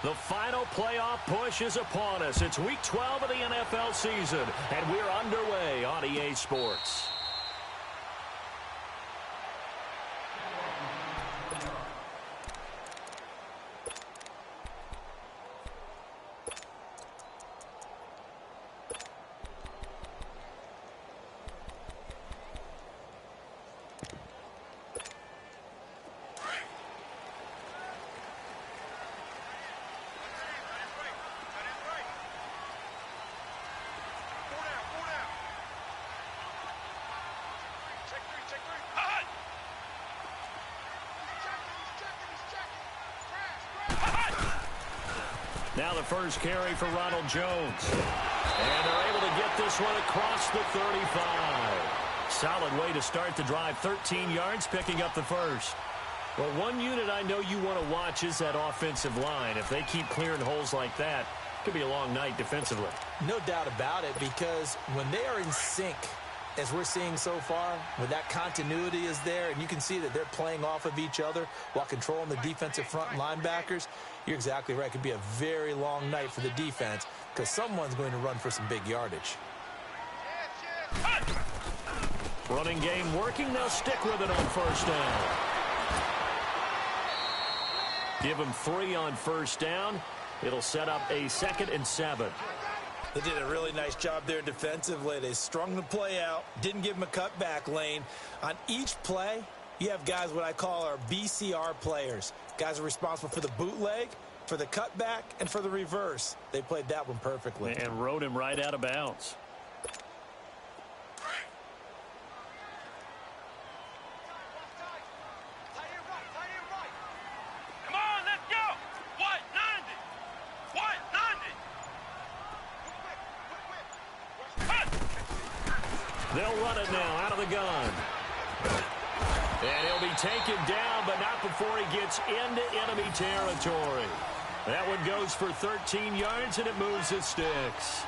The final playoff push is upon us. It's Week 12 of the NFL season, and we're underway on EA Sports. Now the first carry for Ronald Jones. And they're able to get this one across the 35. Solid way to start the drive. 13 yards, picking up the first. Well, one unit I know you want to watch is that offensive line. If they keep clearing holes like that, it could be a long night defensively. No doubt about it, because when they are in sync, as we're seeing so far, when that continuity is there, and you can see that they're playing off of each other while controlling the defensive front linebackers, you're exactly right. It could be a very long night for the defense because someone's going to run for some big yardage. Running game working. They'll stick with it on first down. Give them 3 on first down. It'll set up a 2nd and 7. They did a really nice job there defensively. They strung the play out, didn't give them a cutback lane. On each play, you have guys what I call our BCR players. Guys are responsible for the bootleg, for the cutback, and for the reverse. They played that one perfectly. And rode him right out of bounds. They'll run it now out of the gun. And he'll be taken down, but not before he gets into enemy territory. That one goes for 13 yards, and it moves the sticks.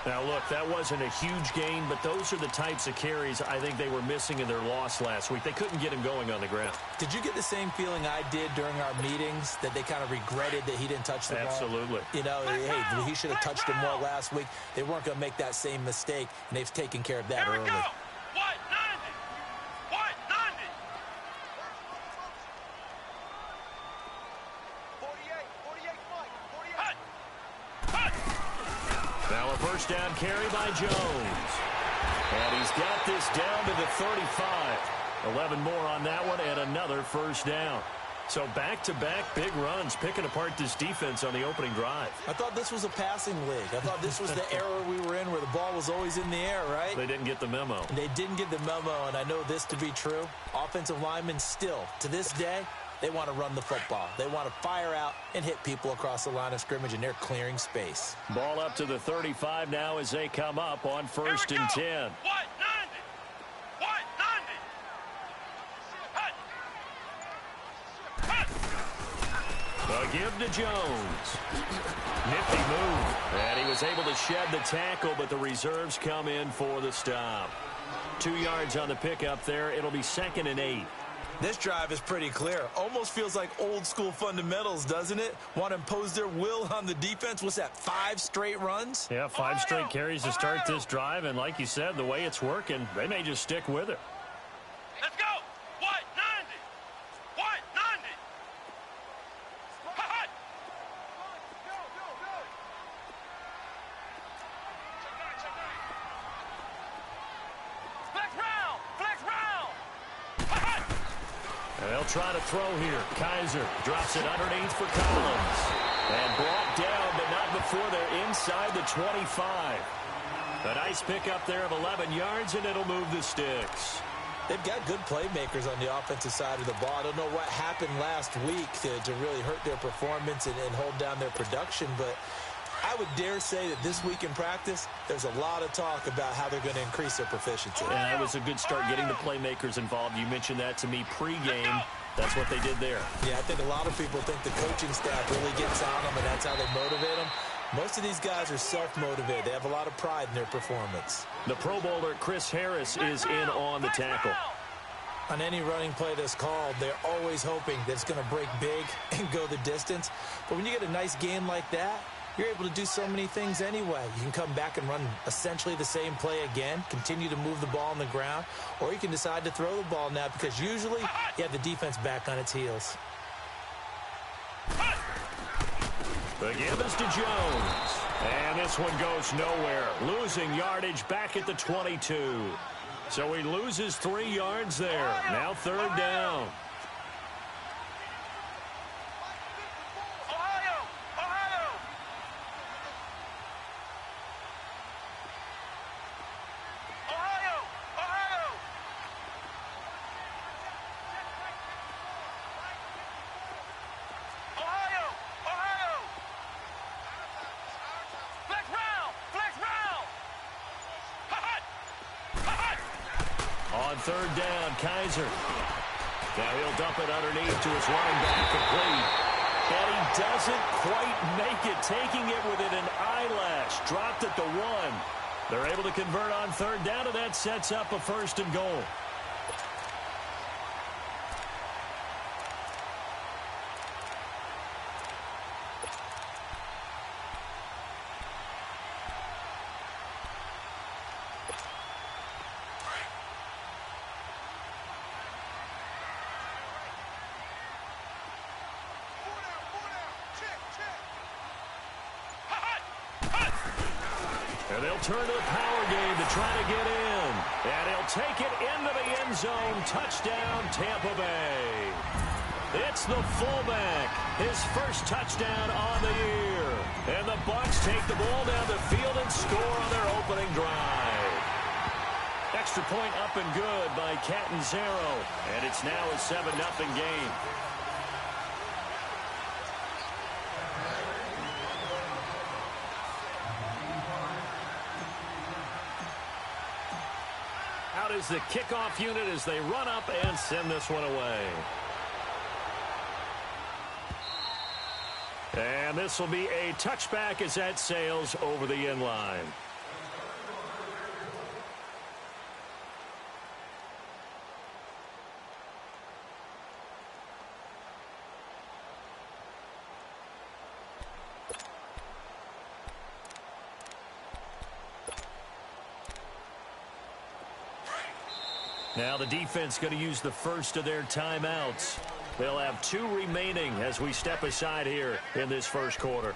Now, look, that wasn't a huge gain, but those are the types of carries I think they were missing in their loss last week. They couldn't get him going on the ground. Did you get the same feeling I did during our meetings, that they kind of regretted that he didn't touch the ball? Absolutely. You know, hey, he should have touched him more last week. They weren't going to make that same mistake, and they've taken care of that early. Now a first down carry by Jones. And he's got this down to the 35. 11 more on that one and another first down. So back-to-back big runs, picking apart this defense on the opening drive. I thought this was a passing league. I thought this was the era we were in where the ball was always in the air, right? They didn't get the memo. They didn't get the memo, and I know this to be true. Offensive linemen still, to this day, they want to run the football. They want to fire out and hit people across the line of scrimmage, and they're clearing space. Ball up to the 35 now as they come up on 1st and 10. A give to Jones. Nifty move. And he was able to shed the tackle, but the reserves come in for the stop. 2 yards on the pickup there. It'll be 2nd and 8. This drive is pretty clear. Almost feels like old-school fundamentals, doesn't it? Want to impose their will on the defense. What's that, 5 straight runs? Yeah, 5 straight carries to start this drive. And like you said, the way it's working, they may just stick with it. Let's go! White 90! White 90! Hot! Flex round! Flex round! They'll try to throw here. Kaiser drops it underneath for Collins. And brought down, but not before they're inside the 25. A nice pickup there of 11 yards, and it'll move the sticks. They've got good playmakers on the offensive side of the ball. I don't know what happened last week to really hurt their performance and hold down their production, but I would dare say that this week in practice, there's a lot of talk about how they're going to increase their proficiency. And that was a good start getting the playmakers involved. You mentioned that to me pregame. That's what they did there. Yeah, I think a lot of people think the coaching staff really gets on them, and that's how they motivate them. Most of these guys are self-motivated. They have a lot of pride in their performance. The Pro Bowler Chris Harris is in on the tackle. On any running play that's called, they're always hoping that it's going to break big and go the distance. But when you get a nice gain like that, you're able to do so many things anyway. You can come back and run essentially the same play again, continue to move the ball on the ground, or you can decide to throw the ball now because usually you have the defense back on its heels. The give is to Jones. And this one goes nowhere. Losing yardage back at the 22. So he loses 3 yards there. Now 3rd down. On 3rd down, Kaiser. Now he'll dump it underneath to his running back, complete. And he doesn't quite make it, taking it within an eyelash. Dropped at the 1. They're able to convert on 3rd down, and that sets up a 1st and goal. And they'll turn to the power game to try to get in. And he'll take it into the end zone. Touchdown, Tampa Bay. It's the fullback. His first touchdown on the year. And the Bucs take the ball down the field and score on their opening drive. Extra point up and good by Catanzaro. And it's now a 7-0 game. Out is the kickoff unit as they run up and send this one away. And this will be a touchback as that sails over the end line. Now the defense going to use the first of their timeouts. They'll have 2 remaining as we step aside here in this first quarter.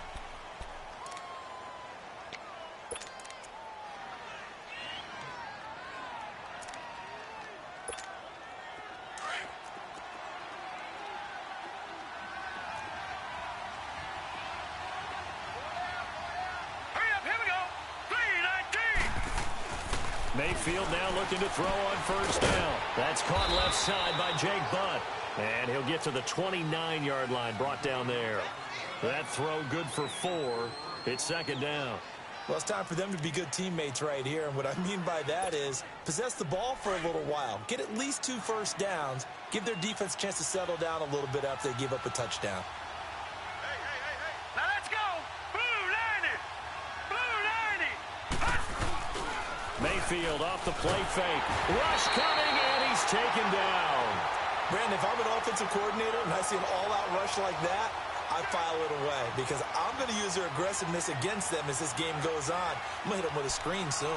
Mayfield now looking to throw on 1st down. That's caught left side by Jake Butt. And he'll get to the 29-yard line, brought down there. That throw good for 4. It's 2nd down. Well, it's time for them to be good teammates right here. And what I mean by that is possess the ball for a little while. Get at least 2 first downs. Give their defense a chance to settle down a little bit after they give up a touchdown. Hey. Now let's go. Blue 90. Mayfield off the play fake. Rush coming, and he's taken down. Brandon, if I'm an offensive coordinator and I see an all-out rush like that, I file it away because I'm going to use their aggressiveness against them as this game goes on. I'm going to hit them with a screen soon.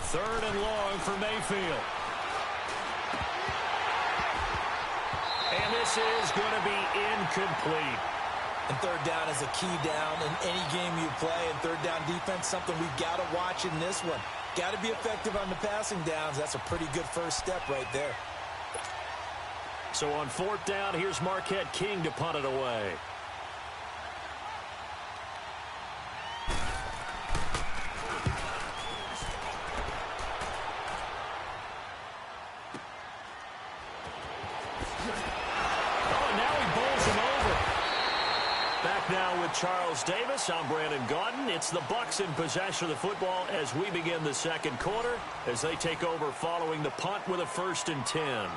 Third and long for Mayfield. And this is going to be incomplete. And 3rd down is a key down in any game you play. And 3rd down defense, something we've got to watch in this one. Got to be effective on the passing downs. That's a pretty good first step right there. So on 4th down, here's Marquette King to punt it away. Now with Charles Davis. I'm Brandon Gaudin. It's the Bucs in possession of the football as we begin the second quarter as they take over following the punt with a 1st and 10.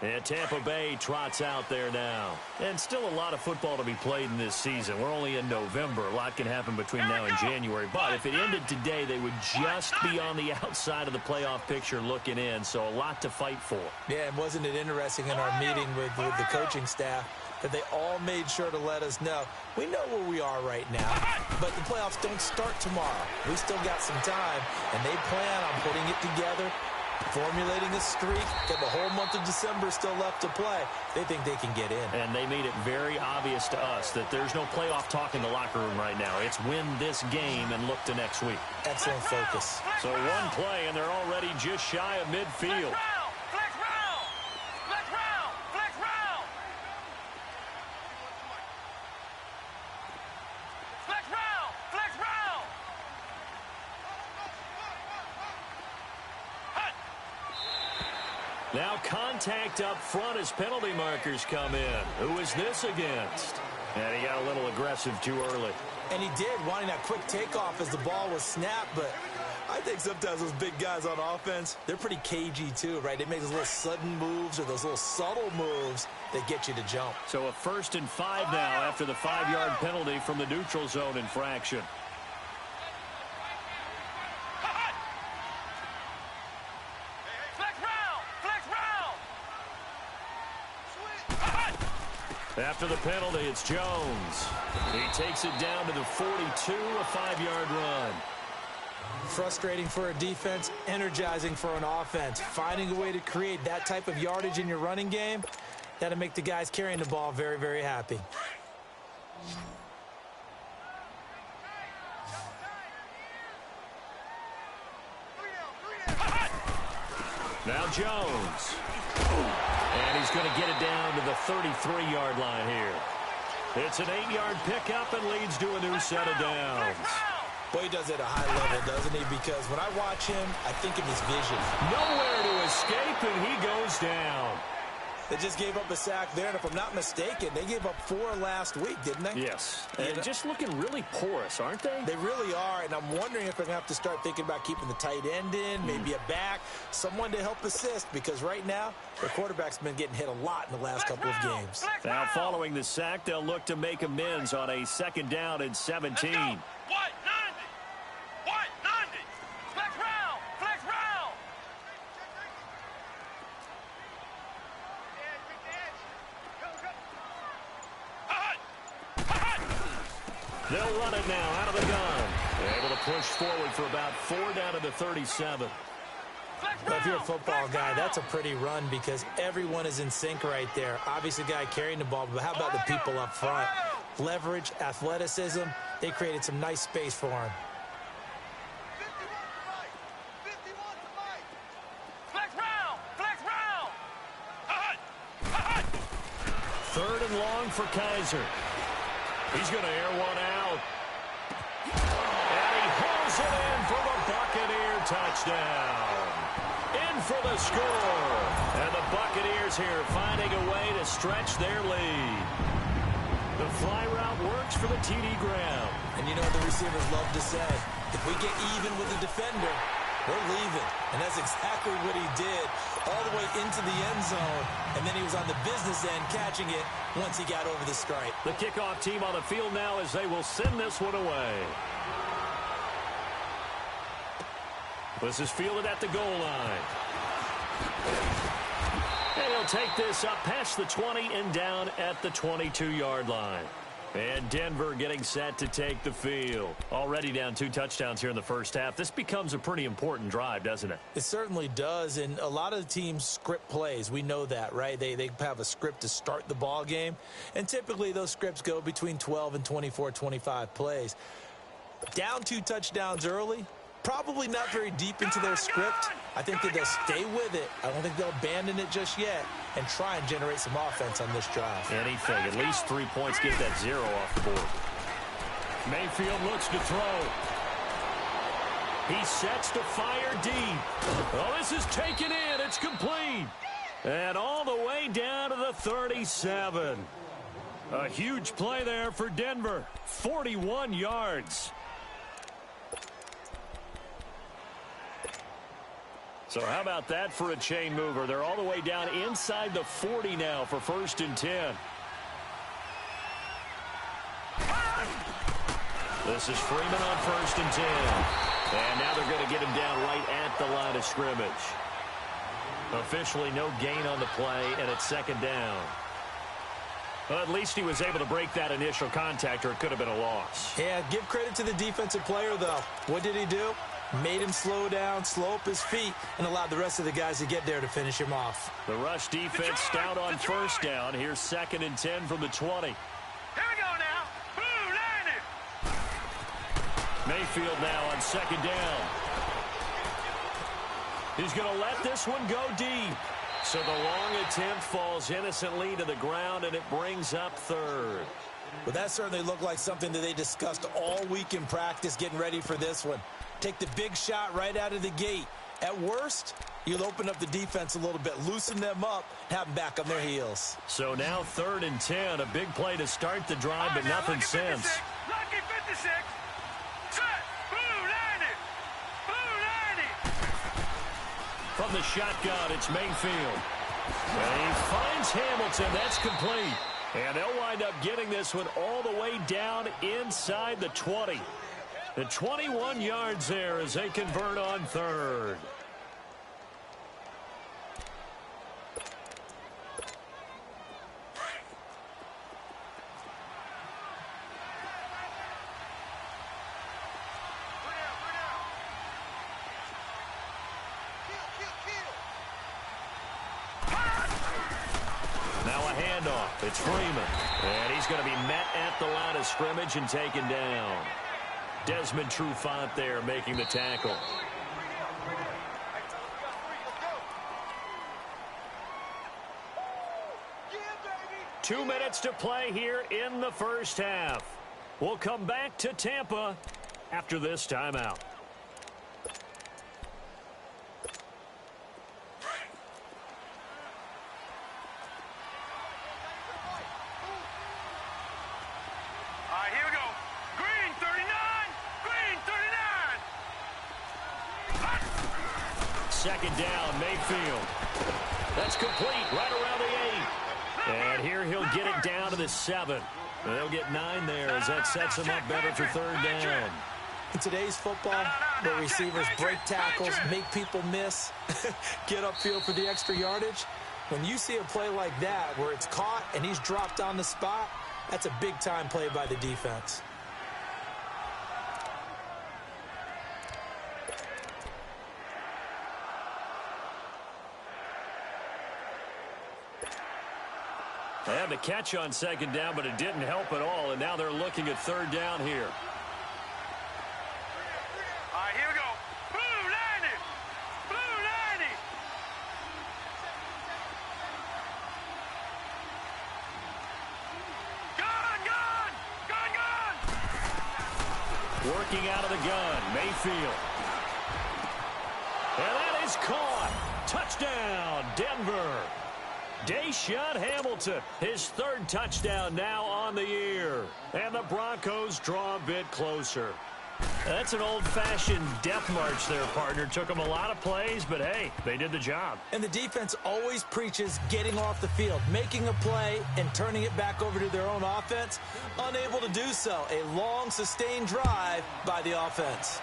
And Tampa Bay trots out there now. And still a lot of football to be played in this season. We're only in November. A lot can happen between now and January. But if it ended today, they would just be on the outside of the playoff picture looking in. So a lot to fight for. Yeah, and wasn't it interesting in our meeting with the coaching staff that they all made sure to let us know, we know where we are right now, but the playoffs don't start tomorrow. We still got some time, and they plan on putting it together, formulating a streak, got the whole month of December still left to play. They think they can get in. And they made it very obvious to us that there's no playoff talk in the locker room right now. It's win this game and look to next week. Excellent focus. So one play, and they're already just shy of midfield. Now contact up front as penalty markers come in. Who is this against? And he got a little aggressive too early. And he did, wanting that quick takeoff as the ball was snapped, but I think sometimes those big guys on offense, they're pretty cagey too, right? They make those little sudden moves or those little subtle moves that get you to jump. So a 1st and 5 now after the 5-yard penalty from the neutral zone infraction. After the penalty, it's Jones. He takes it down to the 42, a 5-yard run. Frustrating for a defense, energizing for an offense. Finding a way to create that type of yardage in your running game, that'll make the guys carrying the ball very, very happy. Now Jones. And he's going to get it down to the 33-yard line here. It's an 8-yard pickup and leads to a new set of downs. Boy, he does it at a high level, doesn't he? Because when I watch him, I think of his vision. Nowhere to escape, and he goes down. They just gave up a sack there, and if I'm not mistaken, they gave up 4 last week, didn't they? Yes. And just looking really porous, aren't they? They really are, and I'm wondering if they're going to have to start thinking about keeping the tight end in, maybe a back, someone to help assist, because right now, their quarterback's been getting hit a lot in the last couple of games. Now, following the sack, they'll look to make amends on a 2nd down and 17. What? 90. What? 90. Flex round. Flex round. They'll run it now out of the gun. They're able to push forward for about 4 down to the 37. Well, if you're a football guy, that's a pretty run because everyone is in sync right there. Obviously, the guy carrying the ball, but how about the people up front? Leverage, athleticism, they created some nice space for him. Third and long for Kaiser. He's going to air one out. And he hauls it in for the Buccaneer touchdown. In for the score. And the Buccaneers here finding a way to stretch their lead. The fly route works for the TD Graham. And you know what the receivers love to say? If we get even with the defender, we're leaving. And that's exactly what he did all the way into the end zone. And then he was on the business end catching it once he got over the stripe. The kickoff team on the field now as they will send this one away. This is fielded at the goal line. And he'll take this up past the 20 and down at the 22-yard line. And Denver getting set to take the field. Already down 2 touchdowns here in the first half. This becomes a pretty important drive, doesn't it? It certainly does, and a lot of the teams script plays. We know that, right? They have a script to start the ball game, and typically those scripts go between 12 and 24, 25 plays. Down 2 touchdowns early, probably not very deep into their script. I think that they'll stay with it. I don't think they'll abandon it just yet and try and generate some offense on this drive. Anything. At least 3 points. Get that 0 off the board. Mayfield looks to throw. He sets to fire deep. Oh, this is taken in. It's complete. And all the way down to the 37. A huge play there for Denver. 41 yards. So how about that for a chain mover? They're all the way down inside the 40 now for 1st and 10. This is Freeman on 1st and 10. And now they're going to get him down right at the line of scrimmage. Officially no gain on the play, and it's 2nd down. Well, at least he was able to break that initial contact, or it could have been a loss. Yeah, give credit to the defensive player, though. What did he do? Made him slow down, slow up his feet, and allowed the rest of the guys to get there to finish him off. The rush defense stout on 1st down. Here's 2nd and 10 from the 20. Here we go now. Blue, line it. Mayfield now on 2nd down. He's going to let this one go deep. So the long attempt falls innocently to the ground, and it brings up 3rd. Well, that certainly looked like something that they discussed all week in practice getting ready for this one. Take the big shot right out of the gate. At worst, you'll open up the defense a little bit, loosen them up, have them back on their heels. So now 3rd and 10, a big play to start the drive, but nothing since. Lucky 56. Set. Blue, line it. Blue, line it. From the shotgun, it's Mayfield. And he finds Hamilton. That's complete. And they'll wind up getting this one all the way down inside the 20. The 21 yards there as they convert on 3rd. Now a handoff. It's Freeman. And he's going to be met at the line of scrimmage and taken down. Desmond Trufant there making the tackle. Yeah, baby. 2 minutes to play here in the 1st half. We'll come back to Tampa after this timeout. All right, here we go. Green 39. Green 39. 2nd down, Mayfield. That's complete right around the 8. And here he'll get it down to the 7. They'll get 9 there as that sets him up better for 3rd down. In today's football, where receivers break tackles, make people miss, get upfield for the extra yardage, when you see a play like that where it's caught and he's dropped on the spot, that's a big-time play by the defense. They had the catch on 2nd down, but it didn't help at all, and now they're looking at 3rd down here. All right, here we go. Blue, line it. Blue, line it. Gun, gun. Gun, gun. Working out of the gun, Mayfield. And that is caught. Touchdown, Denver. Deshaun Hamilton, his 3rd touchdown now on the year. And the Broncos draw a bit closer. That's an old-fashioned death march there, partner. Took them a lot of plays, but hey, they did the job. And the defense always preaches getting off the field, making a play, and turning it back over to their own offense. Unable to do so. A long, sustained drive by the offense.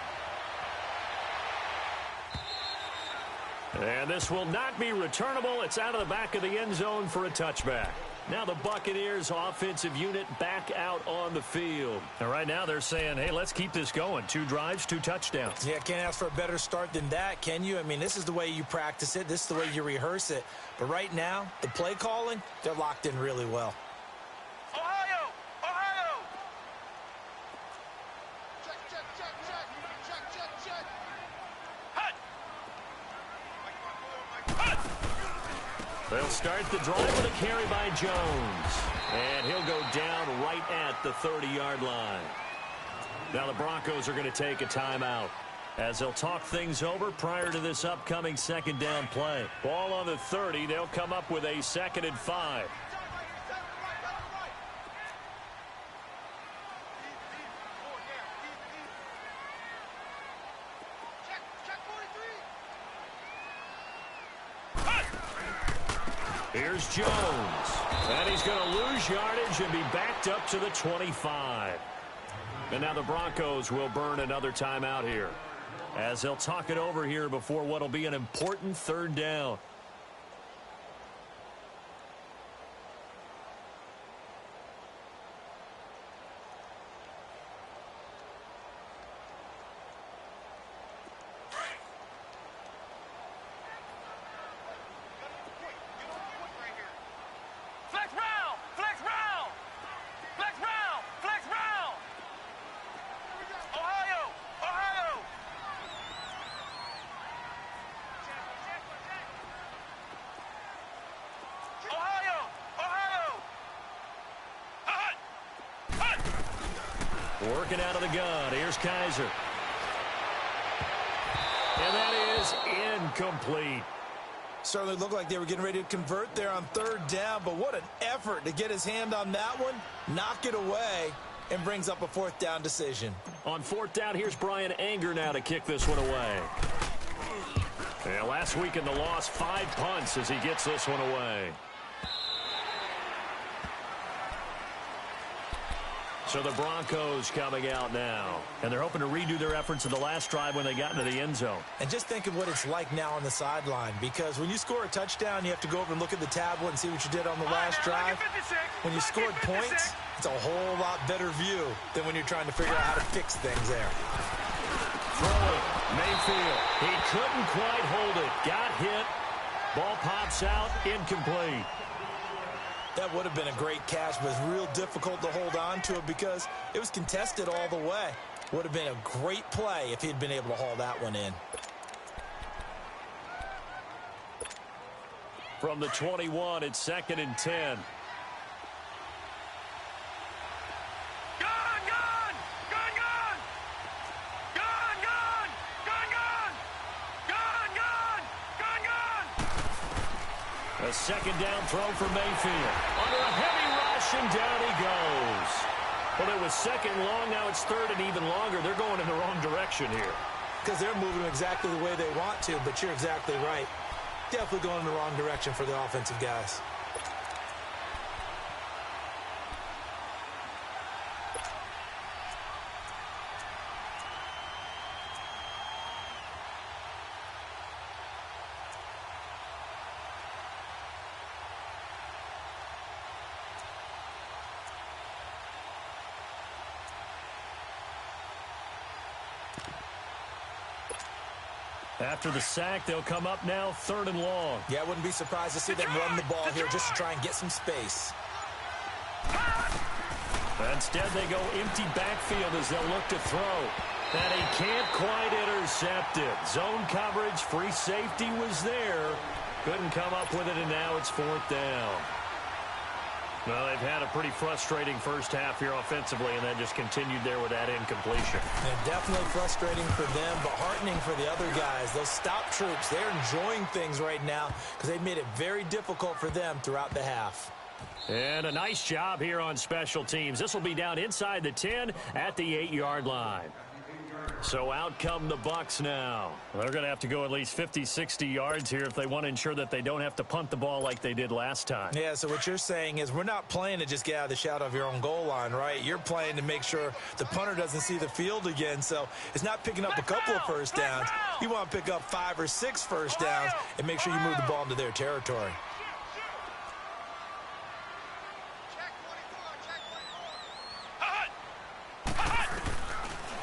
And this will not be returnable. It's out of the back of the end zone for a touchback. Now the Buccaneers offensive unit back out on the field. And right now they're saying, hey, let's keep this going. 2 drives, 2 touchdowns. Yeah, can't ask for a better start than that, can you? I mean, this is the way you practice it. This is the way you rehearse it. But right now, the play calling, they're locked in really well. Ohio. Ohio. Check. Hut. Hut. They'll start the drive with a carry by Jones. And he'll go down right at the 30-yard line. Now the Broncos are going to take a timeout. as they'll talk things over prior to this upcoming second down play. Ball on the 30. They'll come up with a 2nd and 5. Here's Jones. And he's going to lose yardage and be backed up to the 25. And now the Broncos will burn another timeout here, as they'll talk it over here before what will be an important 3rd down. Working out of the gun. Here's Kaiser. And that is incomplete. Certainly looked like they were getting ready to convert there on 3rd down, but what an effort to get his hand on that one, knock it away, and brings up a 4th down decision. On 4th down, here's Brian Anger now to kick this one away. Yeah, last week in the loss, 5 punts as he gets this one away. So the Broncos coming out now, and they're hoping to redo their efforts in the last drive when they got into the end zone. And just think of what it's like now on the sideline, because when you score a touchdown, you have to go over and look at the tablet and see what you did on the last drive. When you scored points, it's a whole lot better view than when you're trying to figure out how to fix things there. Throwing, Mayfield. He couldn't quite hold it. Got hit. Ball pops out, incomplete. That would have been a great catch, but it's real difficult to hold on to it because it was contested all the way. Would have been a great play if he'd been able to haul that one in. From the 21, it's 2nd and 10. A 2nd down throw for Mayfield. Under a heavy rush, and down he goes. Well, it was 2nd long, now it's 3rd and even longer. They're going in the wrong direction here. Because they're moving exactly the way they want to, but you're exactly right. Definitely going in the wrong direction for the offensive guys. After the sack, they'll come up now 3rd and long. Yeah, I wouldn't be surprised to see them run the ball here just to try and get some space. Instead, they go empty backfield as they'll look to throw. And he can't quite intercept it. Zone coverage, free safety was there. Couldn't come up with it, and now it's 4th down. Well, they've had a pretty frustrating first half here offensively, and then just continued there with that incompletion. And definitely frustrating for them, but heartening for the other guys. Those stop troops, they're enjoying things right now because they've made it very difficult for them throughout the half. And a nice job here on special teams. This will be down inside the 10 at the 8-yard line. So out come the Bucs now. They're going to have to go at least 50, 60 yards here if they want to ensure that they don't have to punt the ball like they did last time. Yeah, so what you're saying is we're not playing to just get out of the shadow of your own goal line, right? You're playing to make sure the punter doesn't see the field again. So it's not picking up a couple of first downs. You want to pick up 5 or 6 first downs and make sure you move the ball into their territory.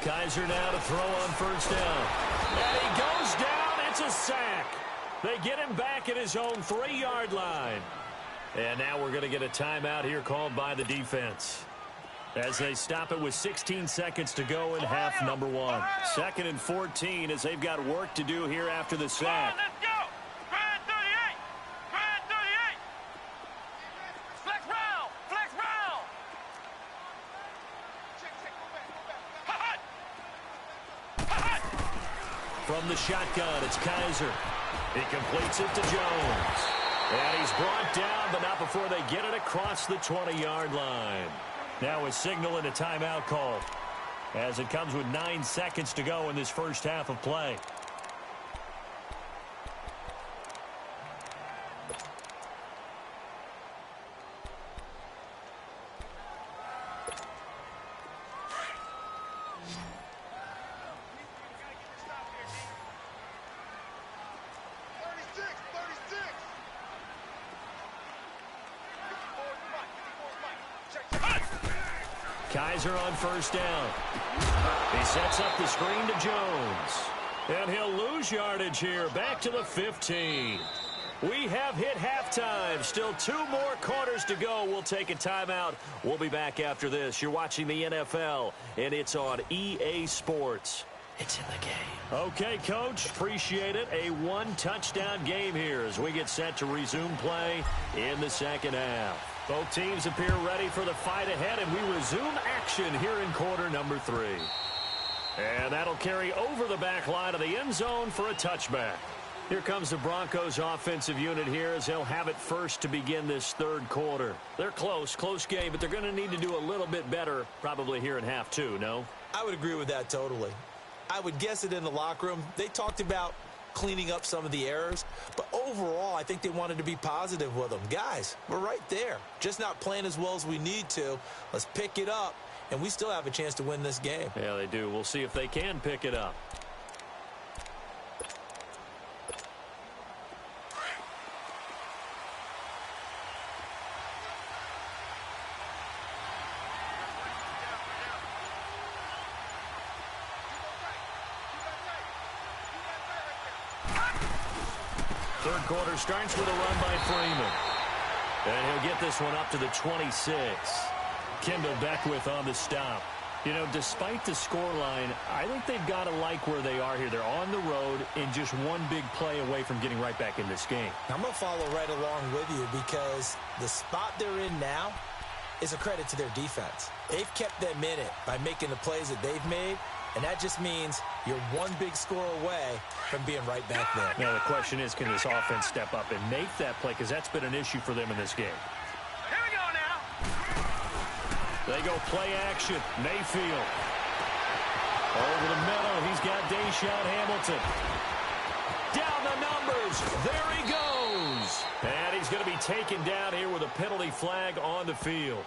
Kaiser now to throw on first down. And he goes down. It's a sack. They get him back at his own 3-yard line. And now we're going to get a timeout here called by the defense, as they stop it with 16 seconds to go in half number 1. 2nd and 14 as they've got work to do here after the sack. Let's go. Brand 38. Brand 38. Flex round. Flex round. Check, go back. from the shotgun. It's Kaiser. He completes it to Jones. And he's brought down, but not before they get it across the 20-yard line. Now a signal and a timeout call, as it comes with 9 seconds to go in this first half of play. Kaiser on first down. He sets up the screen to Jones. And he'll lose yardage here. Back to the 15. We have hit halftime. Still 2 more quarters to go. We'll take a timeout. We'll be back after this. You're watching the NFL, and it's on EA Sports. It's in the game. Okay, Coach. Appreciate it. A 1-touchdown game here as we get set to resume play in the second half. Both teams appear ready for the fight ahead, and we resume action here in quarter number 3. And that'll carry over the back line of the end zone for a touchback. Here comes the Broncos offensive unit here as they'll have it first to begin this third quarter. They're close game, but they're going to need to do a little bit better probably here in half 2, no? I would agree with that totally. I would guess it in the locker room. They talked about cleaning up some of the errors, but overall I think they wanted to be positive with them. Guys, we're right there, just not playing as well as we need to. Let's pick it up, and we still have a chance to win this game. Yeah, they do. We'll see if they can pick it up. Third quarter starts with a run by Freeman. And he'll get this one up to the 26. Kendall Beckwith on the stop. You know, despite the scoreline, I think they've got to like where they are here. They're on the road and just one big play away from getting right back in this game. I'm going to follow right along with you because the spot they're in now is a credit to their defense. They've kept them in it by making the plays that they've made, and that just means you're one big score away from being right back there. Now, the question is, can this offense step up and make that play? Because that's been an issue for them in this game. Here we go now. They go play action. Mayfield. Over the middle. He's got Deshaun Hamilton. Down the numbers. There he goes. And he's going to be taken down here with a penalty flag on the field.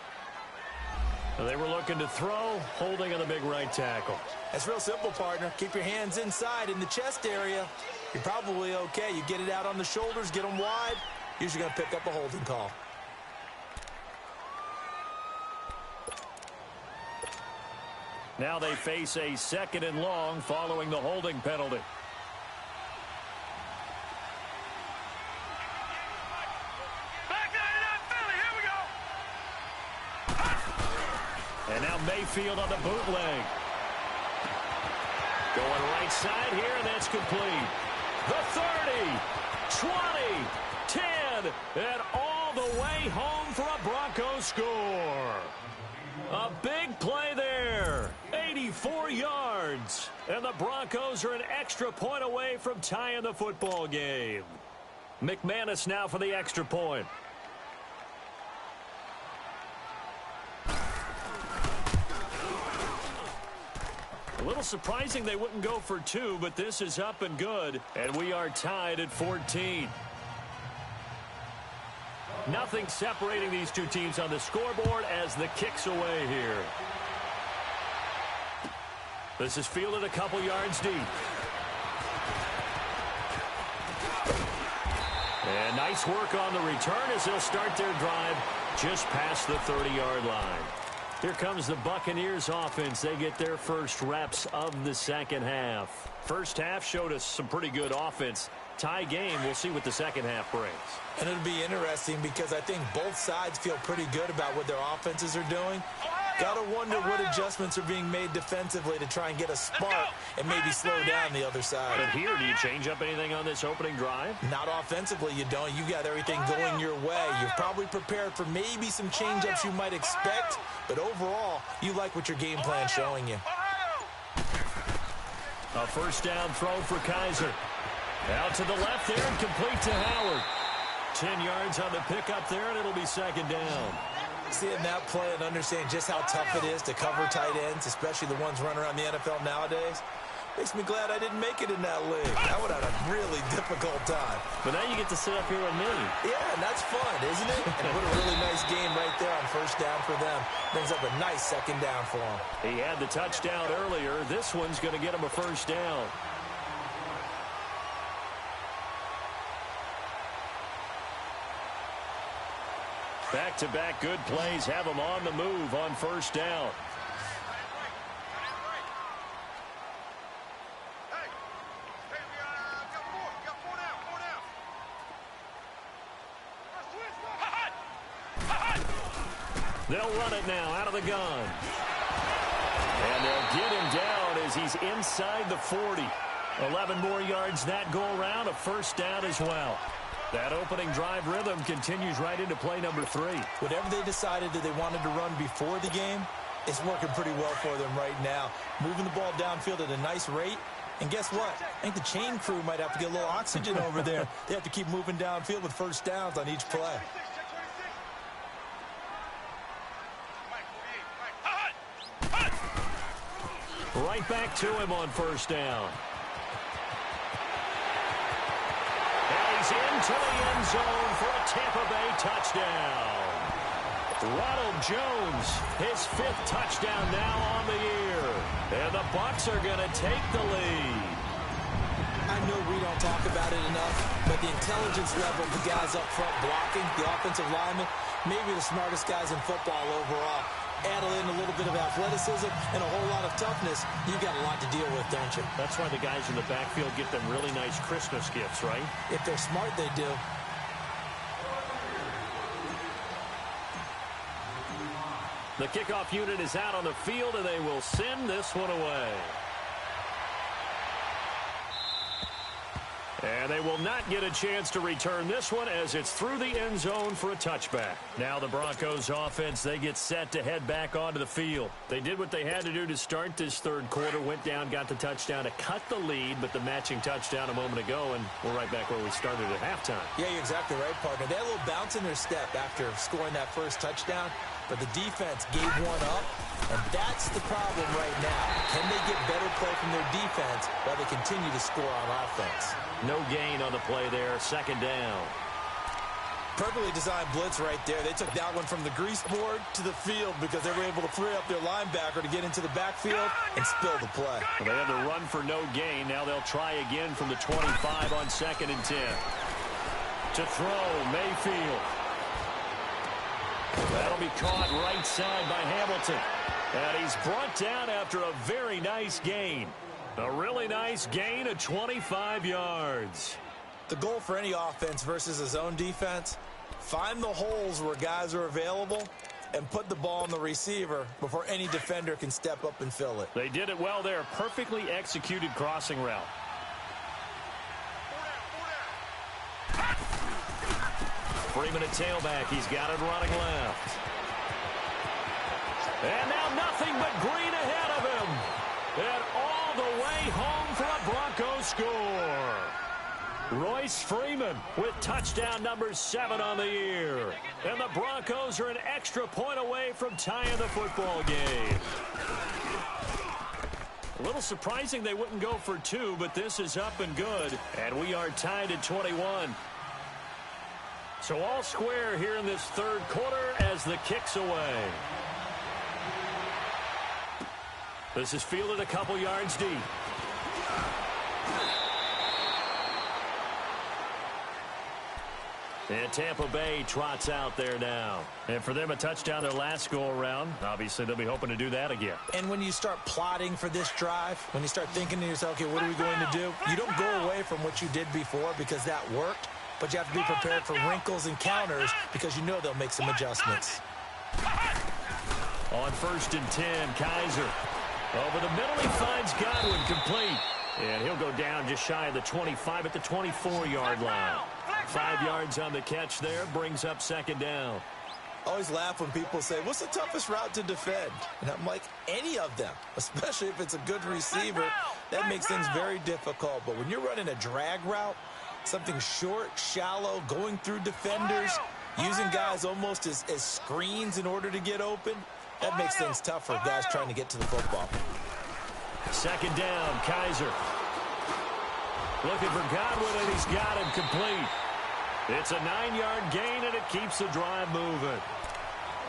They were looking to throw, holding on the big right tackle. That's real simple, partner. Keep your hands inside in the chest area. You're probably okay. You get it out on the shoulders, get them wide. Usually going to pick up a holding call. Now they face a 2nd and long following the holding penalty. And now Mayfield on the bootleg. Going right side here, and that's complete. The 30, 20, 10, and all the way home for a Broncos score. A big play there. 84 yards. And the Broncos are an extra point away from tying the football game. McManus now for the extra point. A little surprising they wouldn't go for 2, but this is up and good, and we are tied at 14. Nothing separating these two teams on the scoreboard as the kick's away here. This is fielded a couple yards deep. And nice work on the return as they'll start their drive just past the 30-yard line. Here comes the Buccaneers offense. They get their first reps of the second half. First half showed us some pretty good offense. Tie game. We'll see what the second half brings. And it'll be interesting because I think both sides feel pretty good about what their offenses are doing. Got to wonder what adjustments are being made defensively to try and get a spark and maybe slow down the other side. But here, do you change up anything on this opening drive? Not offensively, you don't. You got everything going your way. You've probably prepared for maybe some change-ups you might expect, but overall, you like what your game plan's showing you. A first down throw for Kaiser. Out to the left there and complete to Howard. 10 yards on the pickup there, and it'll be second down. Seeing that play and understanding just how tough it is to cover tight ends, especially the ones running around the NFL nowadays, makes me glad I didn't make it in that league. I would have had a really difficult time. But now you get to sit up here with me. Yeah, and that's fun, isn't it? And what a really nice game right there on first down for them. Brings up a nice second down for them. He had the touchdown earlier. This one's going to get him a first down. Back-to-back good plays have him on the move on first down. They'll run it now out of the gun. And they'll get him down as he's inside the 40. 11 more yards that go around, a first down as well. That opening drive rhythm continues right into play number 3. Whatever they decided that they wanted to run before the game, it's working pretty well for them right now. Moving the ball downfield at a nice rate. And guess what? I think the chain crew might have to get a little oxygen over there. They have to keep moving downfield with first downs on each play. Right back to him on first down. And he's into the end zone for a Tampa Bay touchdown. Ronald Jones, his 5th touchdown now on the year. And the Bucs are going to take the lead. I know we don't talk about it enough, but the intelligence level of the guys up front blocking, the offensive linemen, maybe the smartest guys in football overall. Add in a little bit of athleticism and a whole lot of toughness, you've got a lot to deal with, don't you? That's why the guys in the backfield get them really nice Christmas gifts, right? If they're smart, they do. The kickoff unit is out on the field, and they will send this one away. And they will not get a chance to return this one as it's through the end zone for a touchback. Now the Broncos offense, they get set to head back onto the field. They did what they had to do to start this third quarter, went down, got the touchdown to cut the lead, but the matching touchdown a moment ago, and we're right back where we started at halftime. Yeah, you're exactly right, partner. They had a little bounce in their step after scoring that first touchdown, but the defense gave one up, and that's the problem right now. Can they get better play from their defense while they continue to score on offense? No gain on the play there, second down. Perfectly designed blitz right there. They took that one from the grease board to the field because they were able to free up their linebacker to get into the backfield and spill the play. Well, they had to run for no gain. Now they'll try again from the 25 on 2nd and 10. To throw, Mayfield. That'll be caught right side by Hamilton. And he's brought down after a very nice gain. A really nice gain of 25 yards. The goal for any offense versus his own defense, find the holes where guys are available and put the ball on the receiver before any defender can step up and fill it. They did it well there. Perfectly executed crossing route. Freeman at tailback. He's got it running left. And now nothing but green ahead of him. And all the way home for a Bronco score. Royce Freeman with touchdown number 7 on the year. And the Broncos are an extra point away from tying the football game. A little surprising they wouldn't go for 2, but this is up and good. And we are tied at 21. So all square here in this third quarter as the kick's away. This is fielded a couple yards deep. And Tampa Bay trots out there now. And for them, a touchdown their last go-around. Obviously, they'll be hoping to do that again. And when you start plotting for this drive, when you start thinking to yourself, okay, what are we going to do? You don't go away from what you did before because that worked. But you have to be prepared for wrinkles and counters because you know they'll make some adjustments. On 1st and 10, Kaiser. Over the middle, he finds Godwin complete. And he'll go down just shy of the 25 at the 24-yard line. 5 yards on the catch there, brings up second down. I always laugh when people say, what's the toughest route to defend? And I'm like, any of them, especially if it's a good receiver. That makes things very difficult. But when you're running a drag route, something short, shallow, going through defenders, using guys almost as screens in order to get open, that makes things tough for guys trying to get to the football. Second down, Kaiser. Looking for Godwin, and he's got him complete. It's a 9-yard gain, and it keeps the drive moving.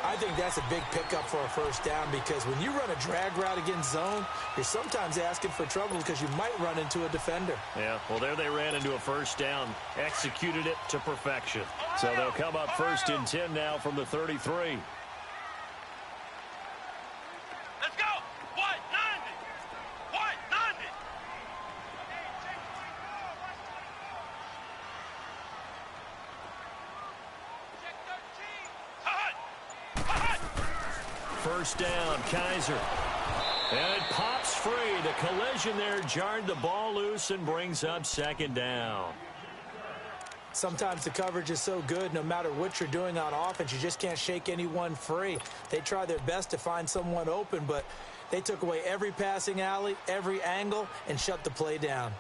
I think that's a big pickup for a first down because when you run a drag route against zone, you're sometimes asking for trouble because you might run into a defender. Yeah, well, there they ran into a first down, executed it to perfection. So they'll come up 1st and 10 now from the 33. Let's go. White 90. White 90. First down, Kaiser. And it pops free. The collision there jarred the ball loose and brings up 2nd down. Sometimes the coverage is so good, no matter what you're doing on offense, you just can't shake anyone free. They try their best to find someone open, but they took away every passing alley, every angle, and shut the play down.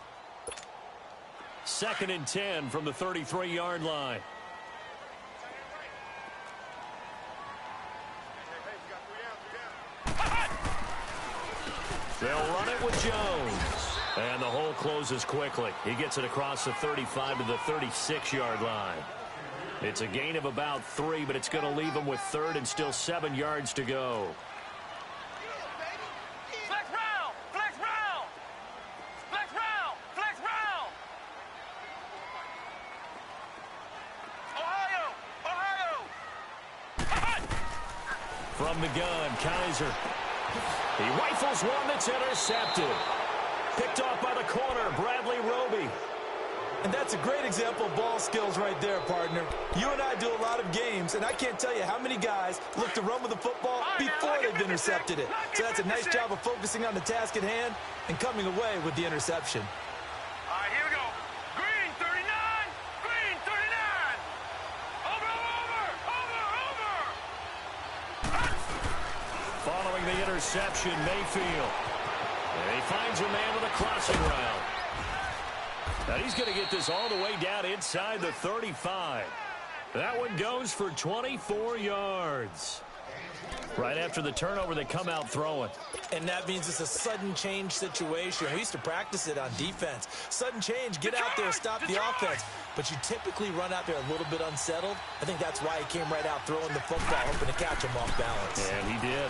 2nd and 10 from the 33-yard line. They'll run it with Jones. And the hole closes quickly. He gets it across the 35 to the 36-yard line. It's a gain of about 3, but it's going to leave him with 3rd and still 7 yards to go. Flex round. Flex round. Flex round. Flex round. Ohio. From the gun, Kaiser. He rifles one that's intercepted. Picked off by the corner, Bradley Roby. And that's a great example of ball skills right there, partner. You and I do a lot of games, and I can't tell you how many guys look to run with the football before they've intercepted it. So that's a nice job of focusing on the task at hand and coming away with the interception. All right, here we go. Green 39. Green 39. Over. Following the interception, Mayfield. And he finds a man with a crossing route. Now he's going to get this all the way down inside the 35. That one goes for 24 yards. Right after the turnover, they come out throwing. And that means it's a sudden change situation. We used to practice it on defense. Sudden change, get out there, stop the offense. But you typically run out there a little bit unsettled. I think that's why he came right out throwing the football, hoping to catch him off balance. And he did.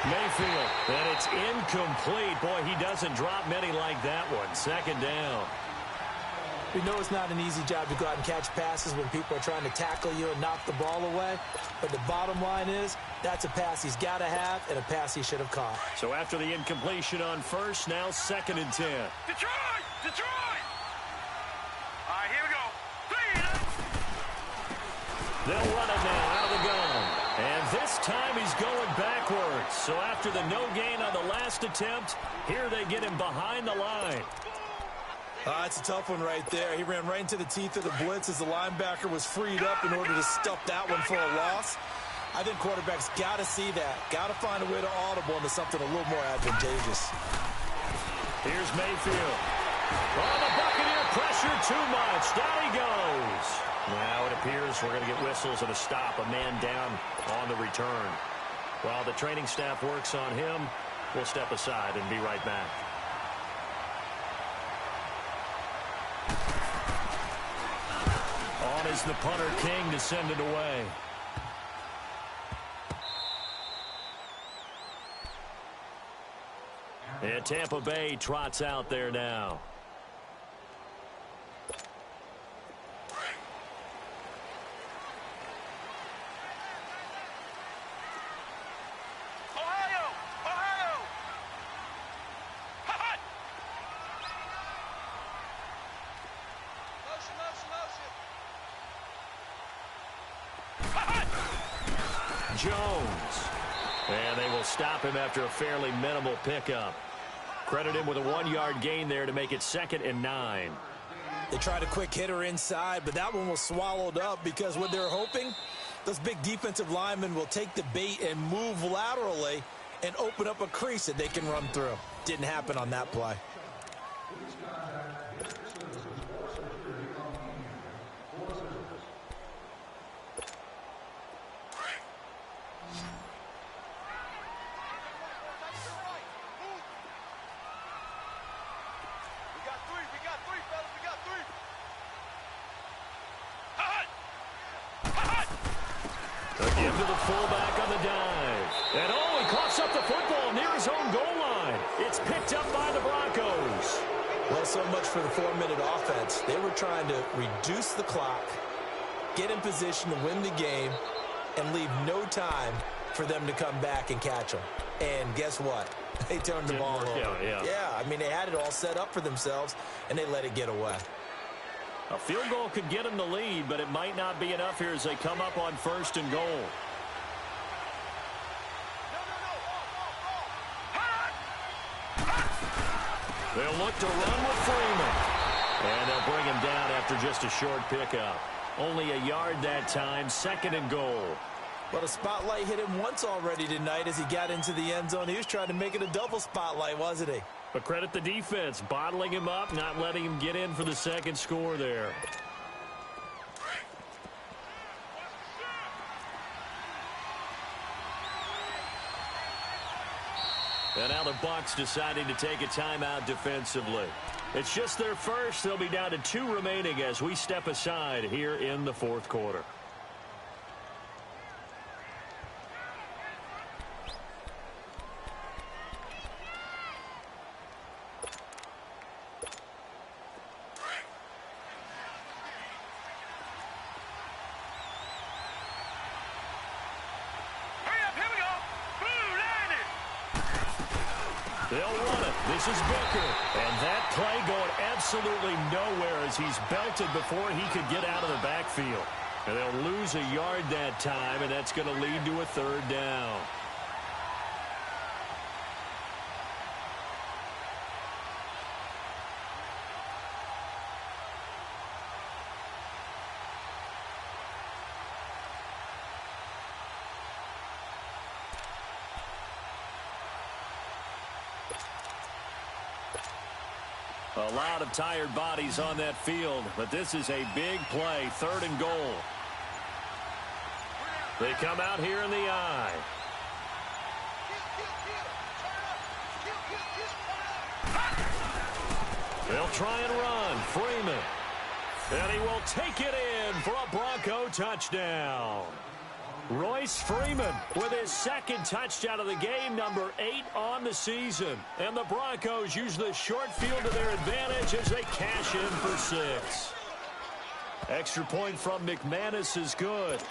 Mayfield, and it's incomplete. Boy, he doesn't drop many like that one. 2nd down. We know it's not an easy job to go out and catch passes when people are trying to tackle you and knock the ball away. But the bottom line is, that's a pass he's got to have and a pass he should have caught. So after the incompletion on first, now 2nd and 10. Detroit! Detroit! All right, here we go. 3. They'll run it now out of the gun. And this time he's going backwards. So after the no gain on the last attempt, here they get him behind the line. That's a tough one right there. He ran right into the teeth of the blitz as the linebacker was freed up in order to stuff that one for a loss. I think quarterbacks got to see that. Got to find a way to audible into something a little more advantageous. Here's Mayfield. Oh, the Buccaneer pressure too much. Down he goes. Now it appears we're going to get whistles and a stop. A man down on the return. While the training staff works on him, we'll step aside and be right back. On is the punter King to send it away. And Tampa Bay trots out there now. Jones. And they will stop him after a fairly minimal pickup. Credit him with a 1-yard gain there to make it 2nd and 9. They tried a quick hitter inside, but that one was swallowed up because what they're hoping, Those big defensive linemen will take the bait and move laterally and open up a crease that they can run through. Didn't happen on that play. Again to the fullback on the dive. And he coughs up the football near his own goal line. It's picked up by the Broncos. Well, so much for the 4-minute offense. They were trying to reduce the clock, get in position to win the game, and leave no time for them to come back and catch them. And guess what? They turned the ball over. Yeah, I mean, they had it all set up for themselves, and they let it get away. A field goal could get them the lead, but it might not be enough here as they come up on 1st and goal. They'll look to run with Freeman. And they'll bring him down after just a short pickup. Only a yard that time, 2nd and goal. Well, the spotlight hit him once already tonight as he got into the end zone. He was trying to make it a double spotlight, wasn't he? But credit the defense, bottling him up, not letting him get in for the 2nd score there. And now the Bucs deciding to take a timeout defensively. It's just their first. They'll be down to 2 remaining as we step aside here in the 4th quarter. They'll run it. This is Booker. And that play going absolutely nowhere as he's belted before he could get out of the backfield. And they'll lose a yard that time, and that's going to lead to a 3rd down. A lot of tired bodies on that field, but this is a big play, 3rd and goal. They come out here in the eye. They'll try and run. Freeman. And he will take it in for a Bronco touchdown. Royce Freeman with his 2nd touchdown of the game, number 8 on the season. And the Broncos use the short field to their advantage as they cash in for 6. Extra point from McManus is good.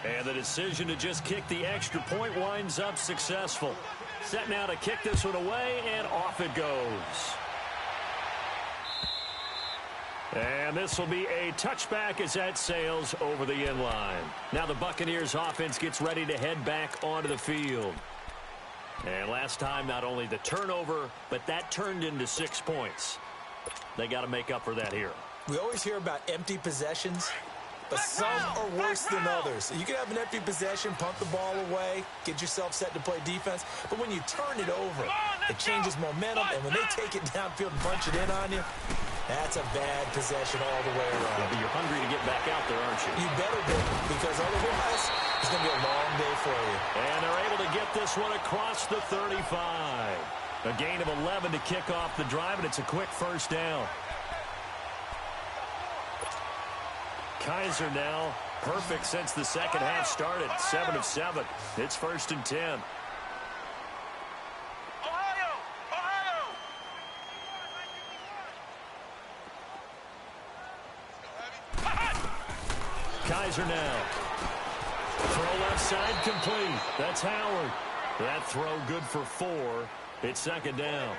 And the decision to just kick the extra point winds up successful. Set now to kick this one away, and off it goes. And this will be a touchback as that sails over the end line. Now the Buccaneers offense gets ready to head back onto the field. And last time, not only the turnover, but that turned into 6 points. They got to make up for that here. We always hear about empty possessions, but some are worse than others. You can have an empty possession, punt the ball away, get yourself set to play defense, but when you turn it over, it changes momentum, and when they take it downfield and punch it in on you, that's a bad possession all the way around. Yeah, but you're hungry to get back out there, aren't you? You better be, because otherwise it's going to be a long day for you. And they're able to get this one across the 35. A gain of 11 to kick off the drive, and it's a quick 1st down. Kaiser now perfect since the 2nd half started. 7 of 7. It's 1st and 10. Kaiser now. Throw left side complete. That's Howard. That throw good for 4. It's 2nd down.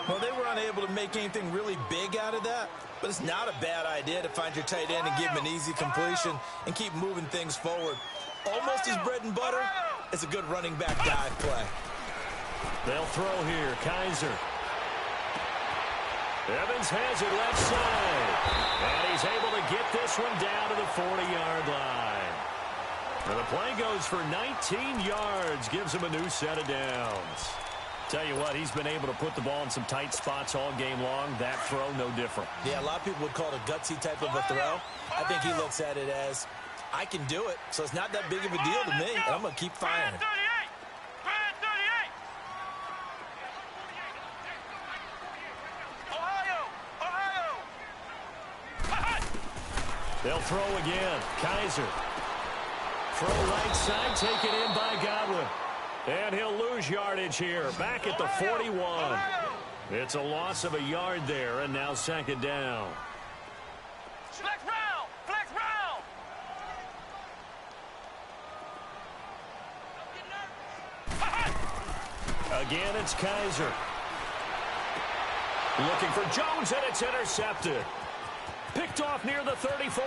Well, they were unable to make anything really big out of that, but it's not a bad idea to find your tight end and give him an easy completion and keep moving things forward. Almost his bread and butter is a good running back dive play. They'll throw here. Kaiser. Evans has it left side. And he's able to get this one down to the 40-yard line. And the play goes for 19 yards, gives him a new set of downs. Tell you what, he's been able to put the ball in some tight spots all game long. That throw, no different. Yeah, a lot of people would call it a gutsy type of a throw. I think he looks at it as, I can do it, so it's not that big of a deal to me, and I'm going to keep firing. They'll throw again. Kaiser. Throw right side, taken in by Godwin. And he'll lose yardage here. Back at the 41. It's a loss of a yard there, and now second down. Flex round! Flex round! Again, it's Kaiser. Looking for Jones, and it's intercepted. Picked off near the 34.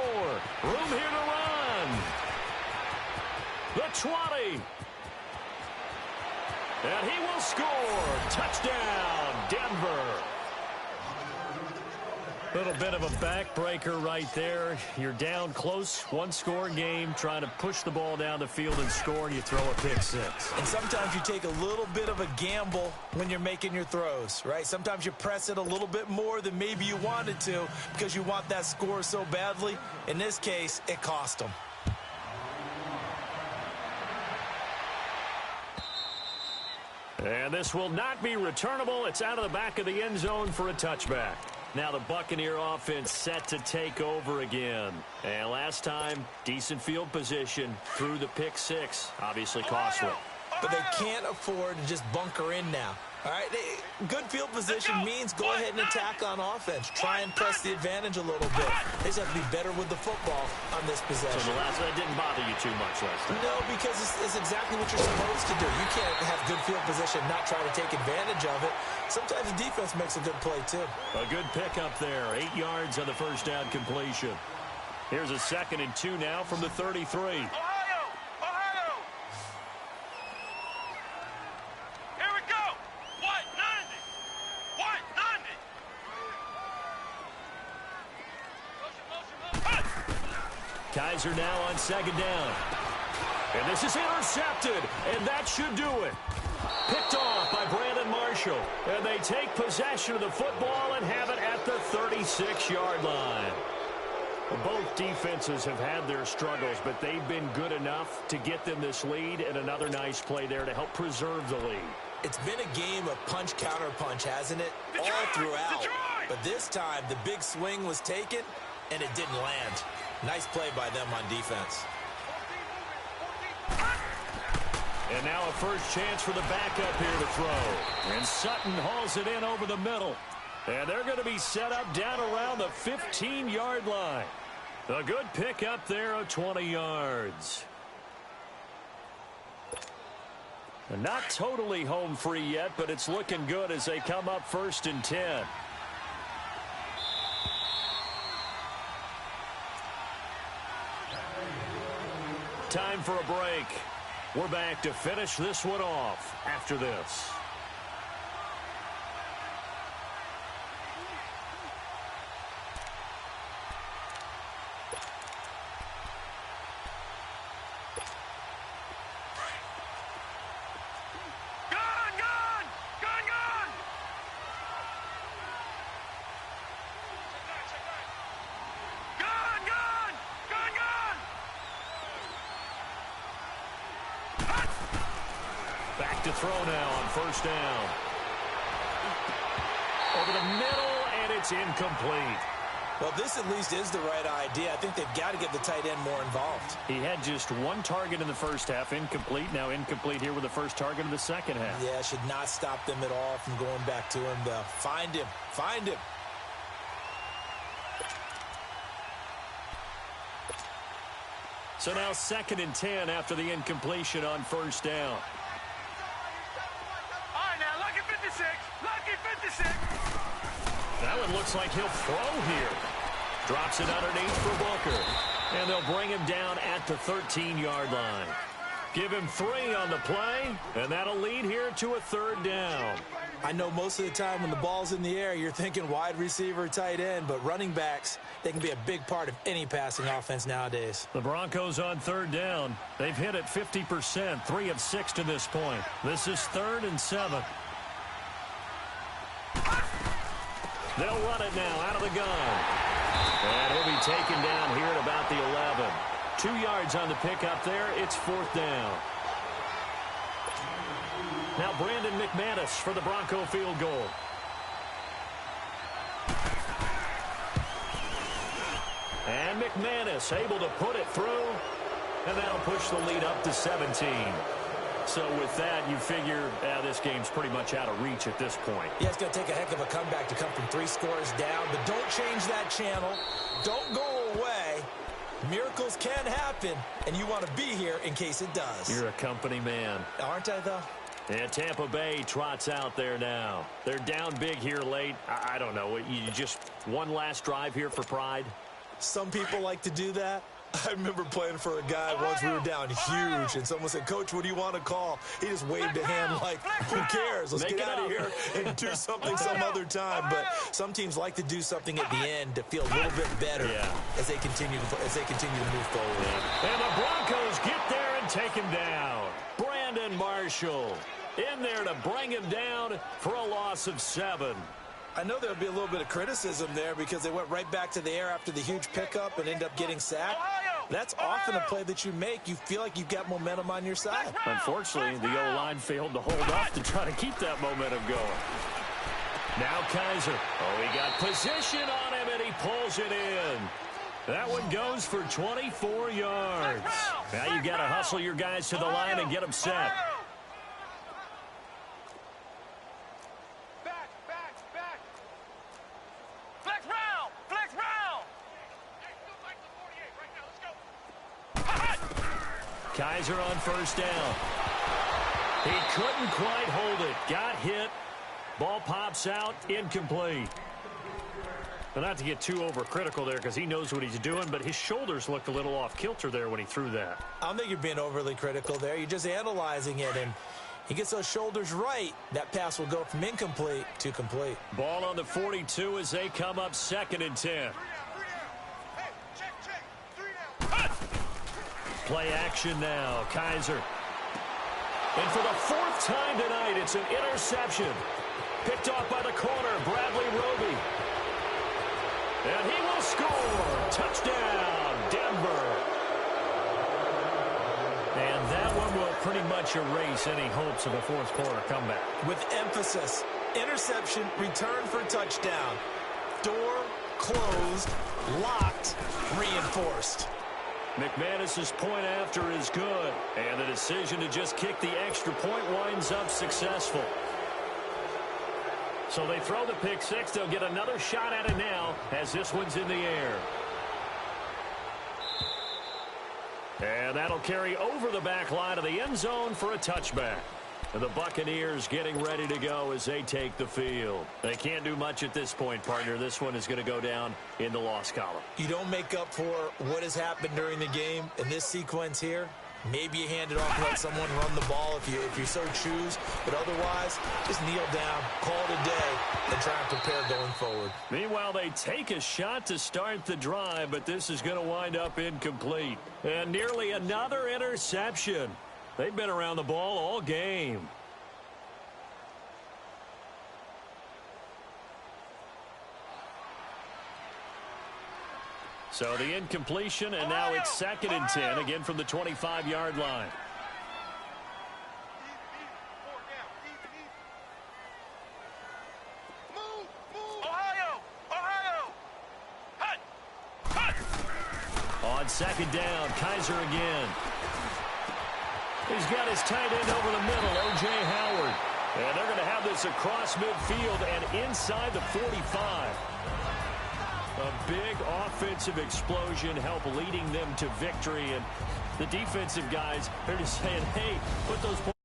Room here to run. The 20. And he will score. Touchdown, Denver. Little bit of a backbreaker right there. You're down close, one-score game, trying to push the ball down the field and score, and you throw a pick six. And sometimes you take a little bit of a gamble when you're making your throws, right? Sometimes you press it a little bit more than maybe you wanted to because you want that score so badly. In this case, it cost them. And this will not be returnable. It's out of the back of the end zone for a touchback. Now the Buccaneer offense set to take over again. And last time, decent field position through the pick six. Obviously costly. But they can't afford to just bunker in now. All right, good field position means go ahead and attack on offense. Try and press the advantage a little bit. They just have to be better with the football on this possession. So the last one didn't bother you too much last time? No, because it's exactly what you're supposed to do. You can't have good field position and not try to take advantage of it. Sometimes the defense makes a good play, too. A good pickup there. 8 yards on the first down completion. Here's a 2nd and 2 now from the 33. Kaiser now on 2nd down. And this is intercepted, and that should do it. Picked off by Brandon Marshall. And they take possession of the football and have it at the 36-yard line. Both defenses have had their struggles, but they've been good enough to get them this lead, and another nice play there to help preserve the lead. It's been a game of punch-counter-punch, hasn't it? All throughout. But this time, the big swing was taken, and it didn't land. Nice play by them on defense. And now a first chance for the backup here to throw. And Sutton hauls it in over the middle. And they're going to be set up down around the 15-yard line. A good pick up there of 20 yards. And not totally home free yet, but it's looking good as they come up 1st and 10. Time for a break. We're back to finish this one off after this. To throw now on 1st down. Over the middle, and it's incomplete. Well, this at least is the right idea. I think they've got to get the tight end more involved. He had just one target in the first half, incomplete. Now incomplete here with the first target of the second half. Yeah, should not stop them at all from going back to him, though. Find him. Find him. So now 2nd and 10 after the incompletion on 1st down. That one looks like he'll throw here. Drops it underneath for Booker. And they'll bring him down at the 13-yard line. Give him 3 on the play, and that'll lead here to a 3rd down. I know most of the time when the ball's in the air, you're thinking wide receiver, tight end, but running backs, they can be a big part of any passing offense nowadays. The Broncos on 3rd down. They've hit it 50%, 3 of 6 to this point. This is 3rd and 7. They'll run it now out of the gun. And he'll be taken down here at about the 11. 2 yards on the pickup there. It's 4th down. Now Brandon McManus for the Bronco field goal. And McManus able to put it through, and that'll push the lead up to 17. So with that, you figure this game's pretty much out of reach at this point. Yeah, it's going to take a heck of a comeback to come from 3 scores down, but don't change that channel. Don't go away. Miracles can happen, and you want to be here in case it does. You're a company man. Aren't I, though? And Tampa Bay trots out there now. They're down big here late. I don't know. You just one last drive here for pride? Some people like to do that. I remember playing for a guy once. We were down huge, and someone said, "Coach, what do you want to call?" He just waved a hand like, who cares? Let's get out of here and do something some other time. But some teams like to do something at the end to feel a little bit better as they continue to move forward. And the Broncos get there and take him down. Brandon Marshall in there to bring him down for a loss of 7. I know there'll be a little bit of criticism there because they went right back to the air after the huge pickup and end up getting sacked. That's often a play that you make. You feel like you've got momentum on your side. Unfortunately, the O-line failed to hold off to try to keep that momentum going. Now Kaiser. Oh, he got position on him, and he pulls it in. That one goes for 24 yards. Now you've got to hustle your guys to the line and get them set. Kaiser on 1st down. He couldn't quite hold it. Got hit. Ball pops out. Incomplete. Well, not to get too overcritical there because he knows what he's doing, but his shoulders looked a little off kilter there when he threw that. I don't think you're being overly critical there. You're just analyzing it, and he gets those shoulders right. That pass will go from incomplete to complete. Ball on the 42 as they come up 2nd and 10. Play action now. Kaiser. And for the 4th time tonight, it's an interception. Picked off by the corner, Bradley Roby. And he will score. Touchdown, Denver. And that one will pretty much erase any hopes of a 4th quarter comeback. With emphasis, interception, return for touchdown. Door closed, locked, reinforced. McManus's point after is good, and the decision to just kick the extra point winds up successful. So they throw the pick 6. They'll get another shot at it now as this one's in the air. And that'll carry over the back line of the end zone for a touchback. And the Buccaneers getting ready to go as they take the field. They can't do much at this point, partner. This one is going to go down in the loss column. You don't make up for what has happened during the game in this sequence here. Maybe you hand it off and let someone run the ball if you so choose. But otherwise, just kneel down, call it a day, and try and prepare going forward. Meanwhile, they take a shot to start the drive, but this is going to wind up incomplete. And nearly another interception. They've been around the ball all game. So the incompletion, and now it's 2nd and 10, again from the 25-yard line. On 2nd down, Kaiser again. He's got his tight end over the middle, O.J. Howard. And they're going to have this across midfield and inside the 45. A big offensive explosion help leading them to victory. And the defensive guys, they're just saying, hey, put those points.